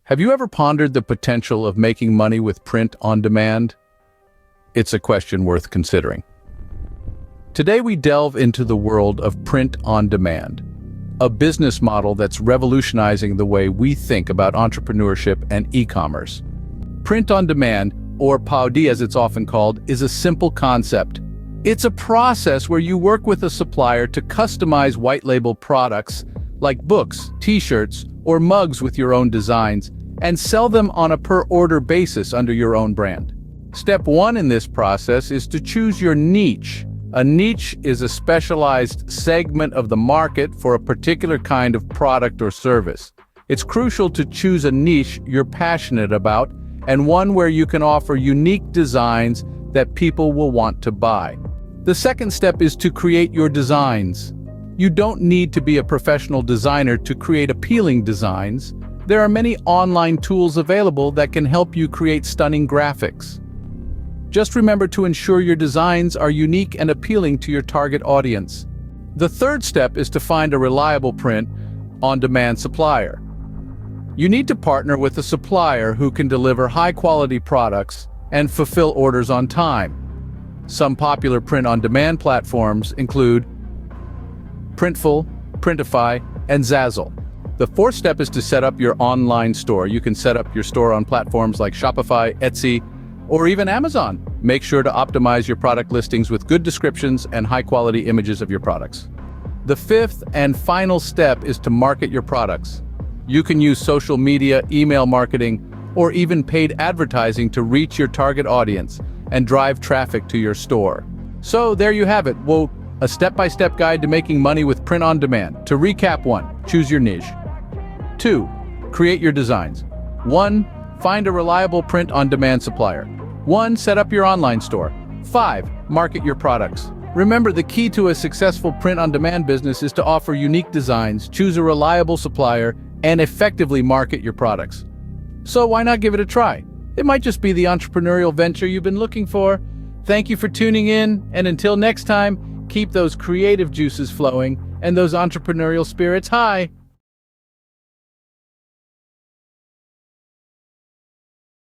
Have you ever pondered the potential of making money with print on demand? It's a question worth considering. Today we delve into the world of print on demand, a business model that's revolutionizing the way we think about entrepreneurship and e-commerce. Print on demand, or POD as it's often called, is a simple concept. It's a process where you work with a supplier to customize white-label products like books, t-shirts, or mugs with your own designs, and sell them on a per-order basis under your own brand. Step one in this process is to choose your niche. A niche is a specialized segment of the market for a particular kind of product or service. It's crucial to choose a niche you're passionate about and one where you can offer unique designs that people will want to buy. The second step is to create your designs. You don't need to be a professional designer to create appealing designs. There are many online tools available that can help you create stunning graphics. Just remember to ensure your designs are unique and appealing to your target audience. The third step is to find a reliable print-on-demand supplier. You need to partner with a supplier who can deliver high-quality products and fulfill orders on time. Some popular print-on-demand platforms include Printful, Printify, and Zazzle. The fourth step is to set up your online store. You can set up your store on platforms like Shopify, Etsy, or even Amazon. Make sure to optimize your product listings with good descriptions and high-quality images of your products. The fifth and final step is to market your products. You can use social media, email marketing, or even paid advertising to reach your target audience and drive traffic to your store. So there you have it. Well, a step-by-step guide to making money with print on demand. To recap: 1. Choose your niche. 2. Create your designs. 1. Find a reliable print-on-demand supplier. 1. Set up your online store. 5. Market your products. Remember, the key to a successful print-on-demand business is to offer unique designs, choose a reliable supplier, and effectively market your products. So why not give it a try? It might just be the entrepreneurial venture you've been looking for. Thank you for tuning in, and until next time, keep those creative juices flowing and those entrepreneurial spirits high.